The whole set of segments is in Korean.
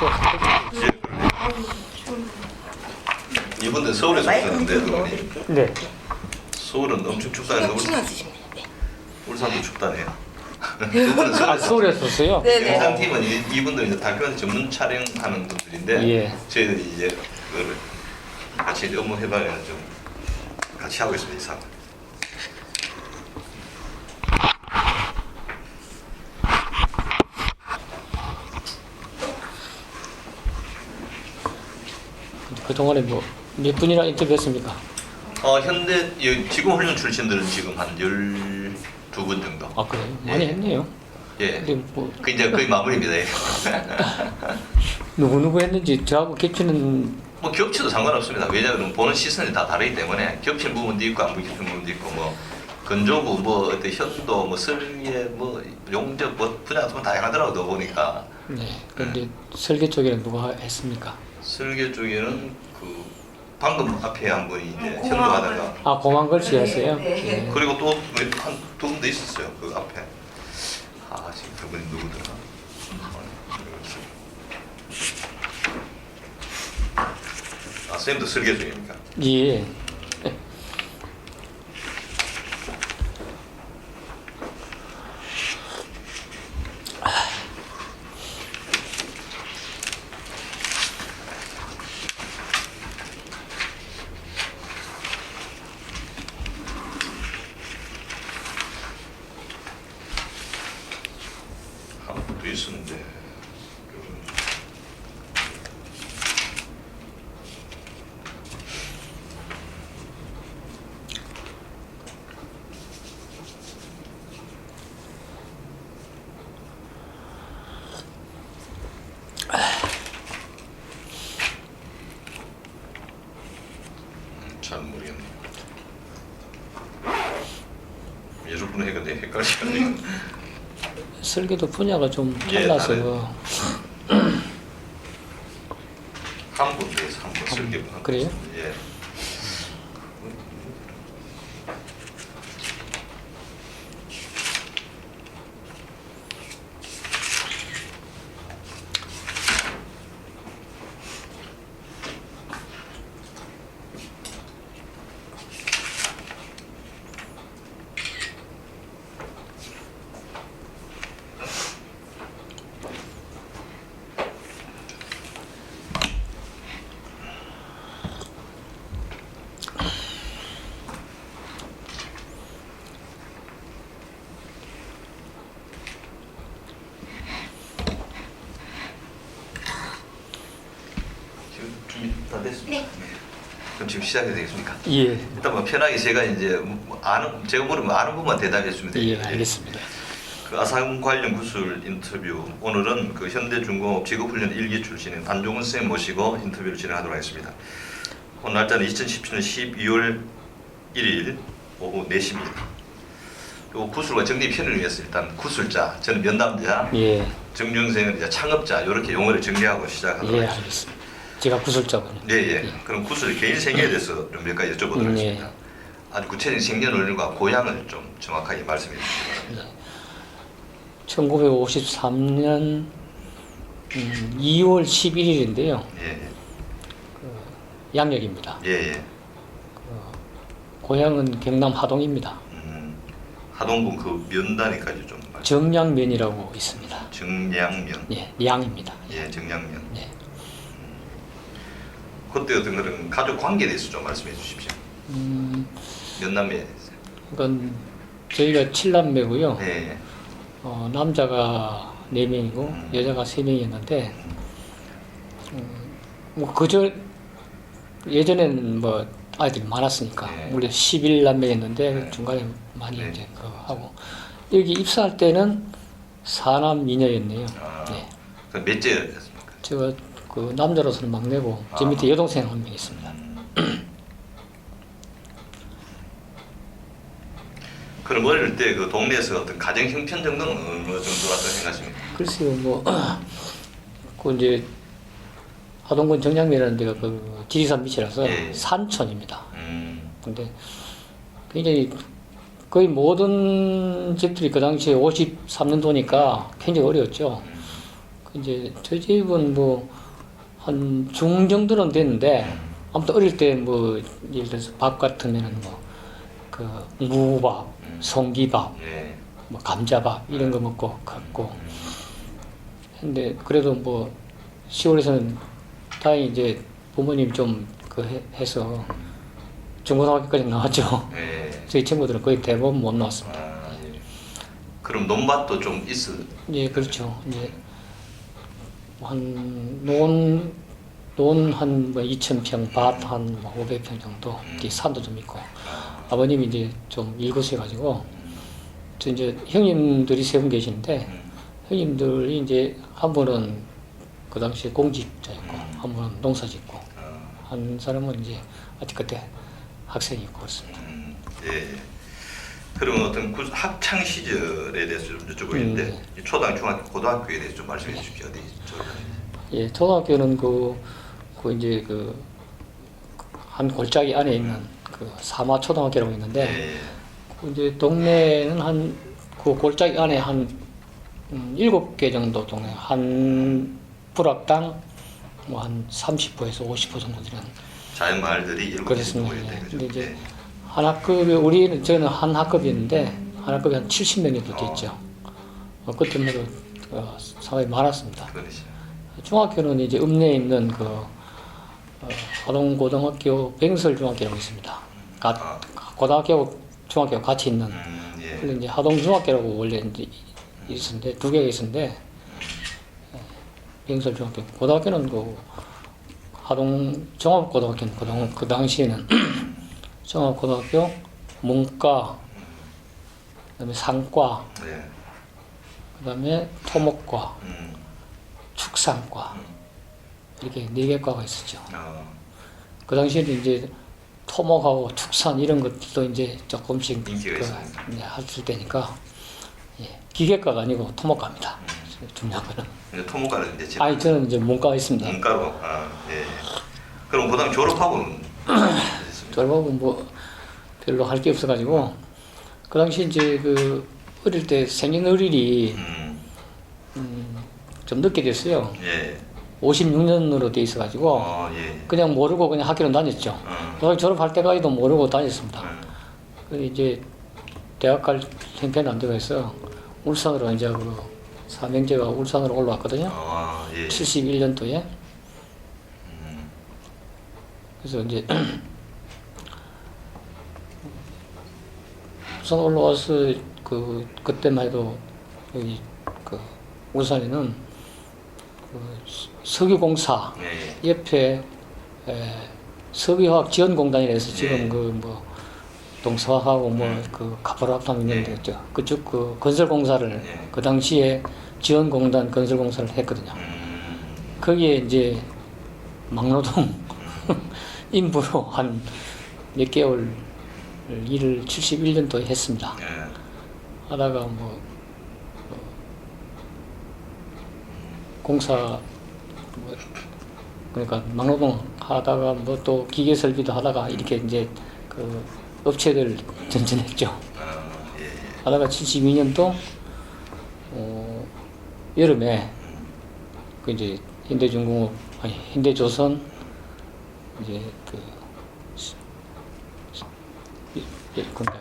예, 이분들 서울에서 오셨는데 어머니. 네. 서울은 엄청 춥다는데 울산도 춥다네요. 아, 서울에서 왔어요? 네네. 영상팀은 이분들 이제 다큐멘터리 전문 촬영하는 분들인데 예. 저희들이 이제 그거를 같이 이제 업무 해봐야 좀 같이 하고 있습니다. 이 사람. 그동안에 뭐 몇 분이나 인터뷰했습니까? 현대 지금 훈련 출신들은 지금 한 12분 정도. 아, 그래요? 많이 예. 했네요. 예. 근데 뭐 그 이제 거의 마무리입니다. 예. 누구 했는지 저하고 겹치는 뭐 겹쳐도 상관없습니다. 왜냐하면 보는 시선이 다 다르기 때문에 겹친 부분도 있고 안 겹친 부분도 있고 뭐 건조구 뭐 어떤 현도 뭐 설계 뭐 용접 뭐 분야가 좀 다양하더라고요. 보니까 네. 근데 설계 쪽에는 누가 했습니까? 설계 쪽에는 그 방금 앞에 한 분이 이제 현도하다가 아, 고만걸 씨 했어요? 네. 예. 그리고 또 한 두 분도 있었어요. 그 앞에 지금 그분이 누구더라? 쌤도 설계 중입니까? 예. 한 분도 있었는데 잘 모르겠네요. 여러 분 해가 헷갈리겠네요. 설계도 분야가 좀 예, 달라서 한 분에서 한분 설계 한 그래요? 예. 지금 준비 다 됐습니다. 네. 그럼 지금 시작해도 되겠습니까? 예. 일단 뭐 편하게 제가 이제 제가 물으면 아는 부분만 대답했습니다. 예, 알겠습니다. 그 아산 관련 구술 인터뷰 오늘은 그 현대중공업 직업훈련 1기 출신인 안종훈 쌤 모시고 인터뷰를 진행하도록 하겠습니다. 오늘 날짜는 2017년 12월 1일 오후 4시입니다. 요 구술과 정리 편을 위해서 일단 구술자, 저는 면담자, 예. 정중생은 이제 창업자 이렇게 용어를 정리하고 시작하도록 예, 하겠습니다. 알겠습니다. 제가 구술자군요. 예, 예. 그럼 구술의 개인 생애에 대해서 좀 몇 가지 여쭤보도록 하겠습니다. 예. 아주 구체적인 생년월일과 고향을 좀 정확하게 말씀해 주시기 바랍니다. 1953년 2월 11일인데요. 예, 양력입니다. 예, 예. 고향은 경남 하동입니다. 하동군 그 면단위까지 좀 말씀. 정량면이라고 있습니다. 정량면. 예, 양입니다. 예, 정량면. 예. 그때 어떤 그런 가족 관계에 대해서 좀 말씀해 주십시오. 몇 남매? 그건 저희가 7남매고요. 예, 남자가 4명이고 여자가 3명이었는데 뭐 그저 예전에는 뭐 아이들이 많았으니까 네. 우리 11남매였는데 네. 중간에 많이 네. 이제 그거 하고 여기 입사할 때는 4남 2녀였네요. 네. 그 몇째였습니까? 제가 그 남자로서는 막내고 제 밑에 여동생 한 명 있습니다. 그럼 어릴 때 그 동네에서 어떤 가정 형편 정도는 어느 정도라고 생각하십니까? 글쎄요, 뭐, 그 이제, 하동군 정량면이라는 데가 그 지리산 밑이라서 예. 산촌입니다. 음, 근데 굉장히 거의 모든 집들이 그 당시에 53년도니까 굉장히 어려웠죠. 이제 저희 집은 뭐 한 중 정도는 됐는데 아무튼 어릴 때 뭐 예를 들어서 밥 같으면은 뭐 그 무밥, 송기밥, 예. 뭐 감자밥 이런 거 먹고 갔고. 근데 그래도 뭐 시골에서는 다행히 이제 부모님 좀 그 해서 중고등학교까지 나왔죠. 예. 저희 친구들은 거의 대부분 못 나왔습니다. 아, 예. 그럼 논밭도 좀 예, 그렇죠. 이제 한 논 한 뭐 2,000평, 밭 한 500평 정도, 이렇게 산도 좀 있고. 아버님이 이제 좀 일거수여가지고, 저 이제 형님들이 세 분 계시는데, 형님들이 이제 한 분은 그 당시에 공직자였고, 한 분은 농사짓고, 한 사람은 이제 아직 그때 학생이고 그렇습니다. 예. 그러면 어떤 학창 시절에 대해서 좀 여쭤보고 있는데 초등, 중학교, 고등학교에 대해서 좀 말씀해 주십시오. 어디 예, 초등학교는 이제 한 골짜기 안에 있는 그 사마 초등학교라고 있는데 예. 이제 동네는 그 골짜기 안에 한 7개 정도 동네 한 부락당 뭐 한 30호에서 50호 정도 되는 자연 마을들이 7개 그렇습니다. 정도 예. 있는 근데 거죠. 이제 한 학급에 저는 한 학급이었는데 한 학급이 한 70명 정도 됐죠. 그때마다 상당히 많았습니다. 그러시죠. 중학교는 이제 읍내에 있는 하동고등학교 뱅설중학교라고 있습니다. 고등학교, 중학교 같이 있는. 예. 그런데 이제 하동중학교라고 원래 이제 있었는데 두 개가 있었는데 뱅설중학교. 고등학교는 하동 종합고등학교는 그 당시에는 종합고등학교, 문과, 그다음에 상과, 예. 그다음에 토목과, 축산과 이렇게 4개 과가 있었죠. 그 당시에는 이제 토목하고 축산 이런 것도 이제 조금씩 했을 때니까 예, 기계과가 아니고 토목과입니다. 중요한 거는. 이제 토목과를 이제 아니 저는 이제 문과가 있습니다. 문과로. 예. 그럼 고등 졸업하고는 졸업하고 뭐 별로 할 게 없어가지고 그 당시 이제 어릴 때 생년월일이 좀 늦게 됐어요. 예. 56년으로 돼 있어가지고 예. 그냥 모르고 그냥 학교는 다녔죠. 졸업할 때까지도 모르고 다녔습니다. 그래서 이제 대학 갈 형편이 안 되고 해서 울산으로 이제 삼형제가 울산으로 올라왔거든요. 예. 71년도에. 그래서 이제 울산 올라와서 그때만 해도 여기 울산에는 석유공사 예. 옆에 석유화학지원공단이라 해서 지금 예. 동서하고 가포락당 있는데 그쪽 건설공사를 예. 그 당시에 지원공단 건설공사를 했거든요. 거기에 이제 막노동 인부로 한 몇 개월 일을 71년도에 했습니다. 예. 하다가 공사 그러니까 막노동 하다가 또 기계 설비도 하다가 이렇게 이제 업체들 전전했죠. 예. 하다가 72년도 여름에 이제 현대중공업 아니 현대조선 이제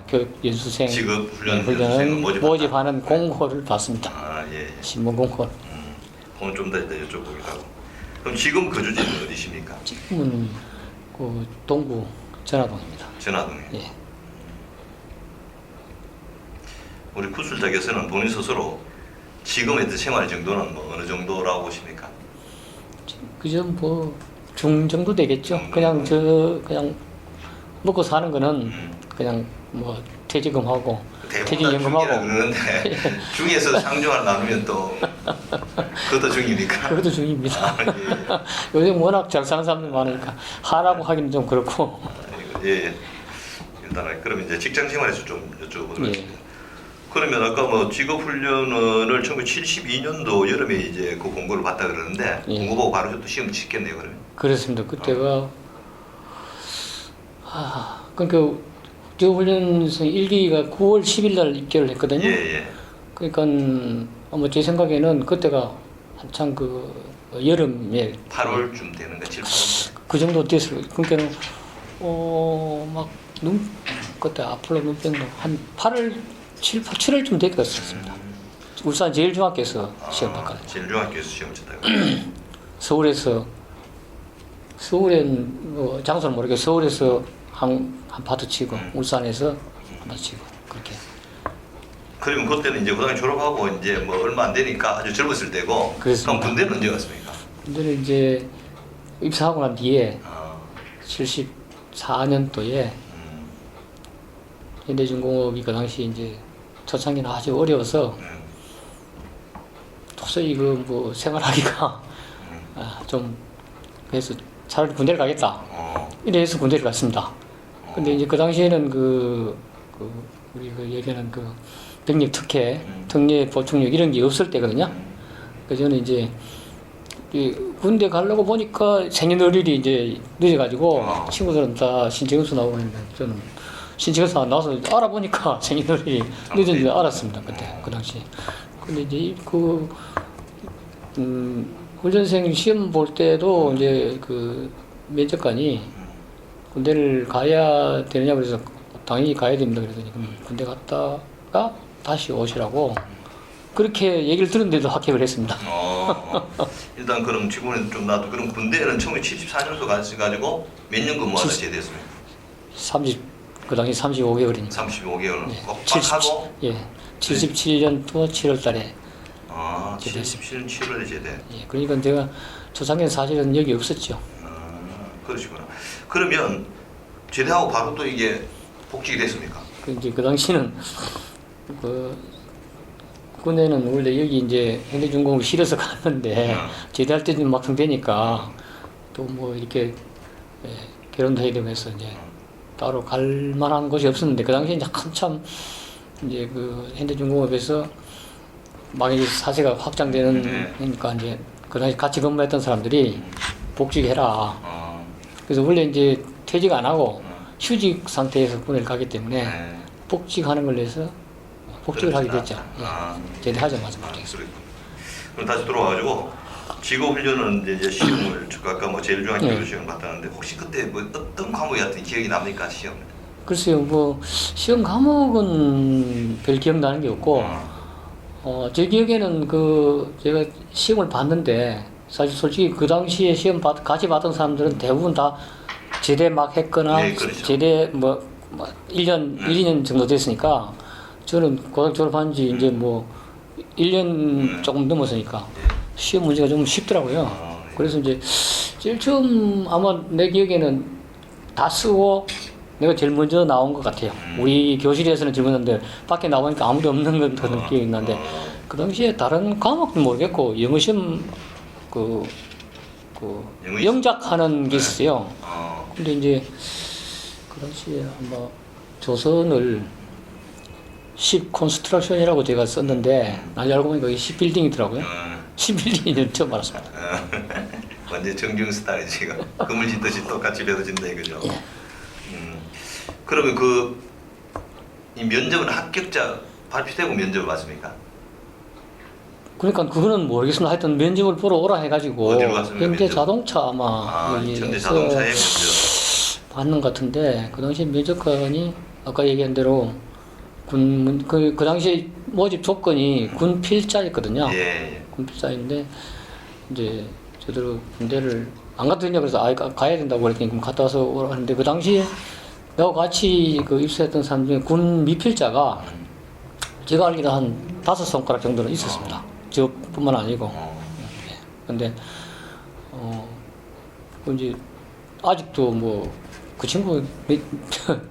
교육연수생 직업 훈련을 모집하는 공고를 받습니다. 예. 신문 공고. 오늘 좀 더 여쭤보기도 하고. 그럼 지금 거주지는 어디십니까? 지금은 동구 전화동입니다. 전화동에. 예. 우리 구술자께서는 본인 스스로 지금의 생활 정도는 어느 정도라고 보십니까? 그저 중 정도 되겠죠. 그냥 그냥 먹고 사는 거는 그냥 퇴직금하고 퇴직연금하고 그러는데 중에서 상중하를 나누면 또 그것도 중입니까? 그것도 중입니다. 예. 요즘 워낙 잘 사는 사람들이 많으니까 하라고 하기는 좀 그렇고. 예. 일단 그럼 이제 직장 생활에서 좀 여쭤보도록 예. 하겠습니다. 그러면 아까 직업 훈련을 1972년도 여름에 이제 그 공고를 받다 그러는데 예. 공고 보고 바로 또 시험 치겠네요, 그러면. 그렇습니다. 그때가 그러니까 직업훈련소 1기가 9월 10일 날 입결을 했거든요. 예. 그러니까 아마 제 생각에는 그때가 한창 그 여름에 8월쯤 되는 거 7, 8월. 그 정도 됐어요. 그러니까는 막 그때 아폴로 눈병도 한 8월 7월쯤 됐었습니다. 울산 제일중학교에서 시험 봤거든요. 제일중학교에서 시험을 쳤다고. 서울엔 뭐 장소는 모르겠고 서울에서 한 파트 치고 울산에서 한 파트 치고 그렇게. 그러면 그때는 이제 고등학교 졸업하고 이제 뭐 얼마 안 되니까 아주 젊었을 때고. 그렇습니다. 그럼 군대는 언제 갔습니까? 근데는 이제 입사하고 난 뒤에 아, 74년도에 현대중공업이 그 당시 이제 초창기는 아주 어려워서 도저히 그 뭐 생활하기가 좀 그래서 차라리 군대를 가겠다. 이래서 군대를 갔습니다. 근데 이제 그 당시에는 우리 그 얘기하는 그 병력 특혜, 특례 보충력 이런 게 없을 때거든요. 그래서 저는 이제 이 군대 가려고 보니까 생년월일이 이제 늦어가지고 친구들은 다 신청서 나오고 있는데 저는 신청서 나와서 알아보니까 생년월일이 늦은 줄 알았습니다. 그때 그 당시. 근데 이제 훈련생 시험 볼 때도 이제 그 면접관이 군대를 가야 되느냐 그래서 당연히 가야 됩니다. 그랬더니 그럼 군대 갔다가 다시 오시라고 그렇게 얘기를 들었는데도 합격을 했습니다. 일단 그럼 지금은 좀 나도 그럼 군대는 1974년도 가가지고 몇 년 근무하다 제대했습니까? 그 당시 35개월이니까. 35개월 예. 꽉 하고. 예. 77년도 7월달에. 아, 77년 7월에 제대. 예. 그러니까 제가 초창기는 사실은 여기 없었죠. 그러시구나. 그러면 제대하고 바로 또 이게 복직이 됐습니까? 그 당시는 군에는 원래 여기 이제 현대중공업 실어서 갔는데 제대할 때는 막상 되니까 또 뭐 이렇게 결혼도 해야 되면서 이제 따로 갈 만한 곳이 없었는데 그 당시에 이제 한참 이제 그 현대중공업에서 막 이제 사세가 확장되는 그러니까 이제 그 당시 같이 근무했던 사람들이 복직해라. 그래서 원래 이제 퇴직 안 하고 휴직 상태에서 군을 가기 때문에 복직하는 걸로 해서 복직을 하게 됐죠. 예. 제대하자마자 복직했어요. 그럼 다시 돌아와가지고 직업훈련은 이제 시험을 아까 뭐 제일중학교 시험 봤다는데 혹시 그때 뭐 어떤 과목이었던 기억이 납니까 시험? 글쎄요, 뭐 시험 과목은 별 기억나는 게 없고, 제 기억에는 제가 시험을 봤는데 사실 솔직히 그 당시에 시험 같이 봤던 사람들은 대부분 다 제대 막 했거나 그렇죠. 제대 뭐 1년, 1, 2년 정도 됐으니까 저는 고등학교 졸업한 지 이제 뭐 1년 조금 넘었으니까 시험 문제가 좀 쉽더라고요. 그래서 이제 제일 처음 아마 내 기억에는 다 쓰고 내가 제일 먼저 나온 것 같아요. 우리 교실에서는 제일 먼저 나왔는데 밖에 나오니까 아무도 없는 그런 기억이 나는데 그 당시에 다른 과목은 모르겠고 영어 시험 영작하는 게 있었어요. 근데 이제 그 당시에 아마 조선을 10 컨스트럭션이라고 제가 썼는데 나중에 알고 보니까 이게 10 빌딩이더라고요. 10 빌딩은 처음 알았습니다. 완전 정중 스타일 지금 그물 짓듯이 똑같이 배워진다 이거죠. 그러면 이 면접은 합격자 발표되고 면접을 봤습니까? 그러니까 그거는 모르겠습니다. 하여튼 면접을 보러 오라 해가지고 어디로 갔습니까? 현대 면접? 자동차 아마 현대 자동차의 면접. 받는 것 같은데 그 당시 면접관이 아까 얘기한 대로 그 당시 모집 조건이 군 필자였거든요. 예. 군 필자인데 이제 저대로 군대를 안 가도 되냐 그래서 가야 된다고 그랬더니 그럼 갔다 와서 오라 하는데 그 당시에 나하고 같이 입사했던 사람 중에 군 미필자가 제가 알기로 한 5손가락 정도는 있었습니다. 저뿐만 아니고. 근데 이제 아직도 뭐 그 친구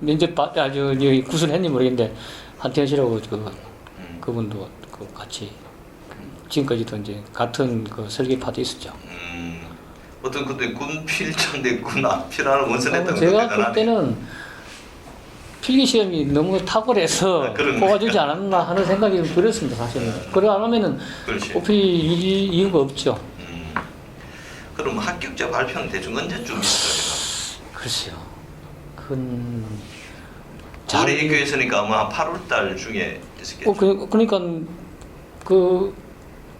면접 아주 구슬했는지 모르겠는데 한태현 씨라고 그분도 같이 지금까지도 이제 같은 설계 파트 있었죠. 어떤 그때 군 필자인데 군 앞필하는 원선했던 제가 그때는 필기 시험이 너무 탁월해서 뽑아주지 않았나 하는 생각이 들었습니다. 사실은. 그래 안 하면은 뽑힐 이유가 없죠. 그럼 합격자 발표는 대충 언제쯤 있을까요? 글쎄요. 우리 학교에서니까 아마 8월 달 중에 있었겠죠. 그러니까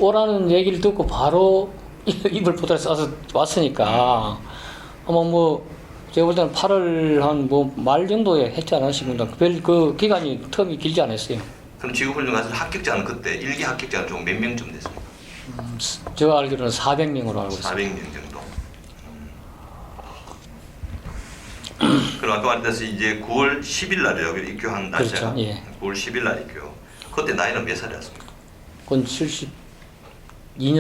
오라는 얘기를 듣고 바로 이불 보따리 싸서 왔으니까 아마 뭐 제가 볼 때는 8월 한 뭐 말 정도에 했지 않았습니다 별 그 기간이 텀이 길지 않았어요. 그럼 직업훈련 가서 합격자는 그때 일기 합격자는 좀 몇 명쯤 됐습니까? 제가 알기로는 400명으로 알고 있습니다. 400명 정도. 그럼 아까 말했듯이 이제 9월 10일 날이라고 입교한 날짜가 그렇죠. 예. 9월 10일 날 입교. 그때 나이는 몇 살이었습니까? 그건 72년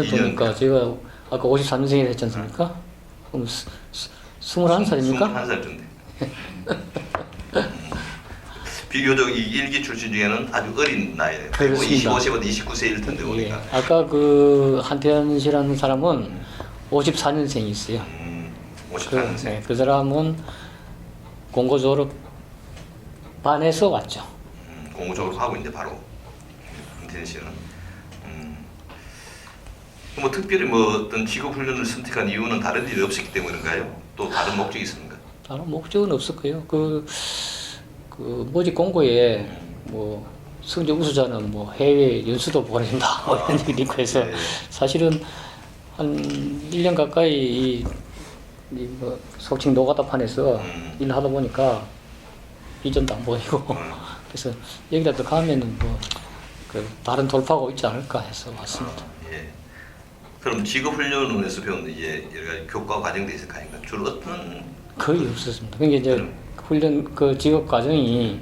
도니까 2년. 제가 아까 53년생이라 했지 않습니까? 그럼 21살입니까? 21살쯤 돼. 비교적 이 일기 출신 중에는 아주 어린 나이에 그렇습니다. 25세부터 29세일 텐데 예. 보니까. 아까 그 한태현 씨라는 사람은 54년생이 있어요. 58년생. 네, 그 사람은 공고 졸업 반에서 왔죠. 공무적으로 하고 있는데 바로 김태현 씨는. 뭐 특별히 뭐 어떤 직업 훈련을 선택한 이유는 다른 일이 없었기 때문인가요? 또 다른 목적이 있습니까? 다른 목적은 없을 거예요. 그 모집 공고에 뭐 성적 우수자는 뭐 해외 연수도 보내준다 뭐 이런 얘기도 있고 해서 네. 사실은 한 1년 가까이 뭐 속칭 노가다판에서 일을 하다 보니까 이전도 안 보이고 그래서 여기라도 가면은 뭐 그 다른 돌파가 있지 않을까 해서 왔습니다. 예. 그럼 직업 훈련원에서 배우는 이제 여러 가지 교과 과정도 있을 거 아닌가? 주로 어떤 거의 없었습니다. 그러니까 이제 훈련 그 직업 과정이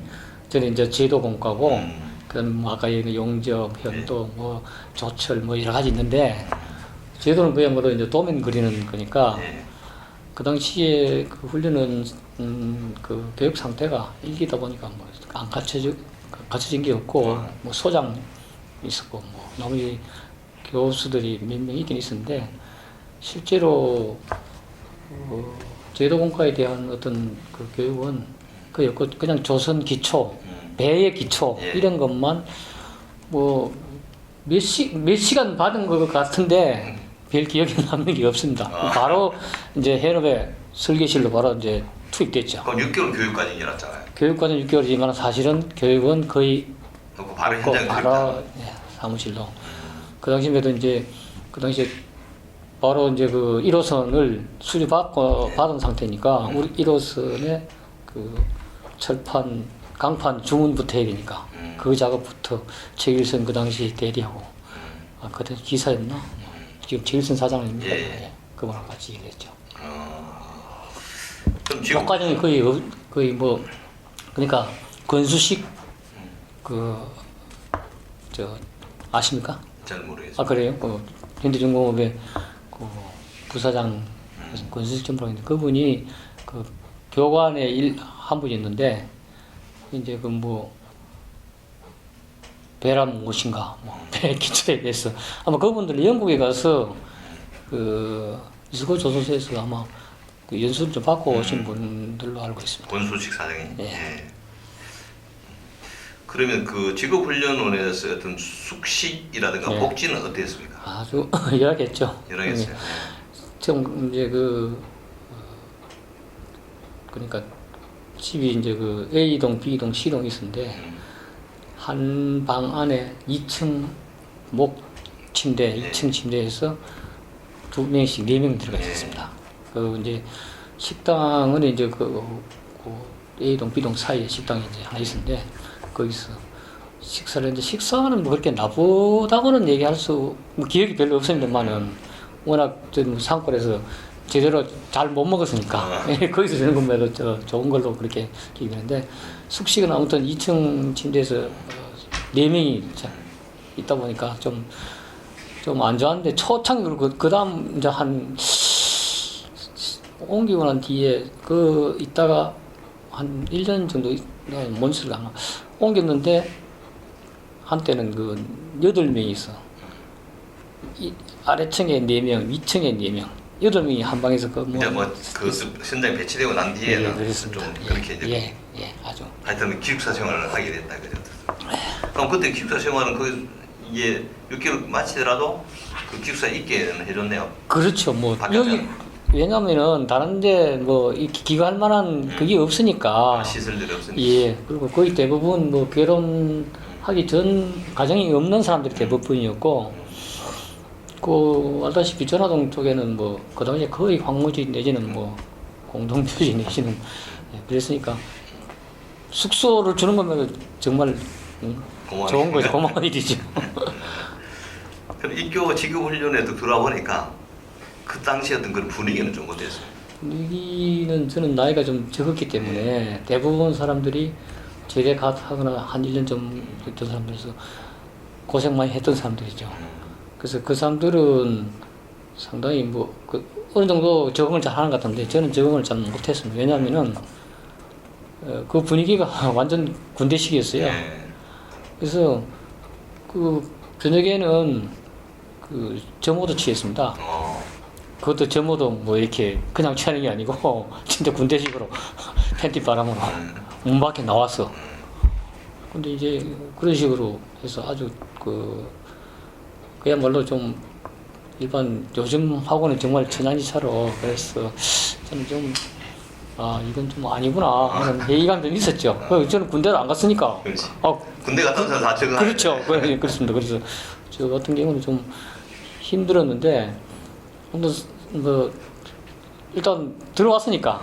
저는 이제 제도 공과고 그다음 뭐 아까 얘기 용접, 현도, 뭐 조철 뭐 여러 가지 있는데 제도는 그야말로 이제 도면 그리는 거니까 예. 그 당시에 그 훈련은 그 교육 상태가 일기다 보니까 뭐 안 갖춰진 게 없고 뭐 소장 있었고 뭐 나머지 교수들이 몇 명 있긴 있었는데 실제로 제도 공과에 대한 어떤 그 교육은 그냥 조선 기초, 배의 기초 예. 이런 것만 뭐 몇 시간 받은 것 같은데 별 기억이 남는 게 없습니다. 바로 이제 해협의 설계실로 바로 이제 투입됐죠. 그럼 6개월 교육 과정이 일었잖아요. 교육과정 6개월이지만 사실은 교육은 거의 그리고 바로 없고 현장 바로 교육. 예, 사무실로. 그 당시에도 이제 그 당시에 바로 이제 그 1호선을 수주받고 받은 상태니까 우리 1호선에 그 철판, 강판 주문부터 해야 되니까 그 작업부터 최일선 그 당시 대리하고 그때 기사였나? 지금 최일선 사장 아닙니까? 예. 그분하고 같이 일했죠. 그럼 지금 과정이 거의 뭐 그러니까 권수식 저 아십니까? 잘 모르겠어요. 아 그래요? 현대중공업의 그 부사장 권수식 전부라고 있는데 그분이 그 교관에 한 분이 있는데 이제 그 뭐 배란 무엇인가 배 기초에 대해서 아마 그분들 영국에 가서 그 이스코 조선소에서 아마 그 연수를 좀 받고 오신 분들로 알고 있습니다. 권수식 사장이. 예. 예. 그러면 그 직업훈련원에서 어떤 숙식이라든가 예. 복지는 어땠습니까? 아주 열악했죠. 열악했어요. 처음 이제 그러니까 집이 이제 그 A동, B동, C동이 있었는데 한 방 안에 2층 목 침대, 2층 침대에서 2명씩 4명 들어가 있었습니다. 그 이제 식당은 이제 그 A동, B동 사이에 식당이 이제 하나 있었는데 거기서 식사를 했는데 식사는 뭐 그렇게 나쁘다고는 얘기할 수 뭐 기억이 별로 없습니다만은 워낙 좀 산골에서 제대로 잘 못 먹었으니까 거기서 주는 것만 해도 좋은 걸로 그렇게 기억하는데 숙식은 아무튼 2층 침대에서 4명이 있다 보니까 좀 안 좋았는데 초창기 그리고 그 다음 이제 한 옮기고 난 뒤에 그 있다가 한 1년 정도 뭔수를 안 옮겼는데 한때는 그 8명이 있어. 아래층에 4명, 위층에 4명. 8명이 한 방에서 그 근데 뭐그 현장에 배치되고 난 뒤에는 그랬습니다. 좀 그렇게 이제 아주. 하여튼 기숙사 생활을 하게 됐다 그죠. 그럼 그때 기숙사 생활은 그 이게 6개월 마치더라도 그 기숙사에 있게 해줬네요. 그렇죠. 뭐 바뀌었잖아. 여기 왜냐면은 다른데 뭐 기거할 만한 그게 없으니까. 시설들이 없으니까. 예. 그리고 거의 대부분 뭐 결혼하기 전 가정이 없는 사람들이 대부분이었고 그 알다시피 전화동 쪽에는 뭐 그 당시에 거의 황무지 내지는 뭐 공동묘지 내지는 그랬으니까 숙소를 주는 거면 정말 좋은 거죠. 고마운 일이죠. 그럼 입교 지급훈련에도 들어와 보니까 그 당시 어떤 그런 분위기는 좀 어땠어요? 분위기는 저는 나이가 좀 적었기 때문에 대부분 사람들이 제대 하거나 한 1년 좀 했던 사람들에서 고생 많이 했던 사람들이죠. 그래서 그 사람들은 상당히 뭐 어느 정도 적응을 잘 하는 것 같은데 저는 적응을 잘 못했습니다. 왜냐하면은 그 분위기가 완전 군대식이었어요. 네. 그래서 그 저녁에는 그 점호도 취했습니다. 그것도 점호도 뭐 이렇게 그냥 취하는 게 아니고 진짜 군대식으로 팬티 바람으로 문 밖에 나왔어. 근데 이제 그런 식으로 해서 아주 그야말로 좀 일반 요즘 하고는 정말 천양지차로 그래서 저는 좀 이건 좀 아니구나 하는 회의감 좀 있었죠. 저는 군대를 안 갔으니까. 그렇지. 군대 갔다 온 사람 다 적응. 그렇죠. 그렇습니다. 그래서 저 같은 경우는 좀 힘들었는데 뭐 일단 들어왔으니까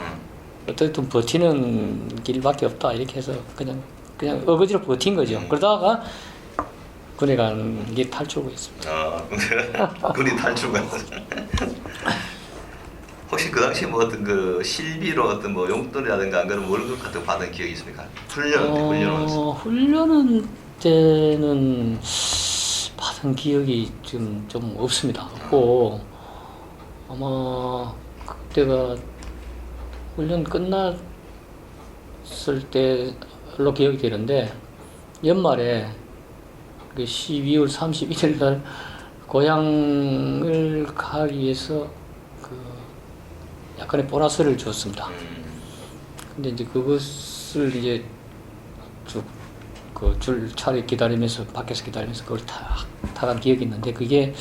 어쨌든 버티는 길밖에 없다 이렇게 해서 그냥 어거지로 버틴 거죠. 그러다가 군에 가는 게 탈출구였습니다. 군이 탈출구. 혹시 그 당시 뭐 어떤 그 실비로 어떤 뭐 용돈이라든가 그런 월급 같은 거 받은 기억이 있습니까? 훈련은 때는 받은 기억이 좀 없습니다. 없고 아마 그때가 훈련 끝났을 때로 기억이 되는데 연말에 12월 31일 날 고향을 가기 위해서 약간의 보너스를 줬습니다. 근데 이제 그것을 이제 쭉 줄 차례 기다리면서 밖에서 기다리면서 그걸 타간 기억이 있는데 그게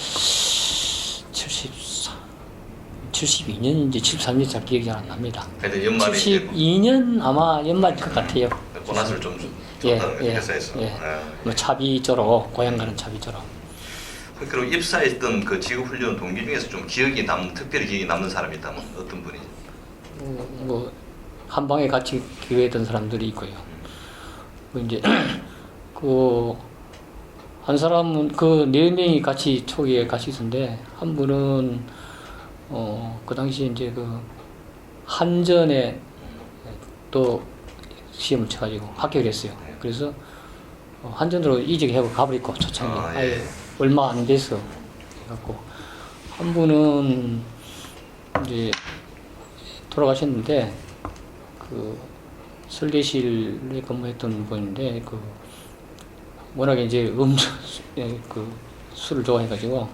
72년인지 73년인지 잘 기억이 잘 안 납니다. 72년 아마 연말일 것 같아요. 보너스를 좀 줬다는 회사에서. 뭐 차비조로 고향 가는 차비조로. 그럼 입사했던 그 지급훈련 동기 중에서 좀 특별히 기억에 남는 사람이 있다면 어떤 분이? 뭐 한 방에 같이 기회했던 사람들이 있고요. 이제 한 사람은 네 명이 같이 초기에 같이 있었는데 한 분은 그 당시 이제 한전에 또 시험을 쳐가지고 합격을 했어요. 그래서 한전으로 이직하고 가버리고 초창기에 얼마 안 돼서 해갖고 한 분은 이제 돌아가셨는데 설계실에 근무했던 분인데 워낙에 이제 술을 좋아해가지고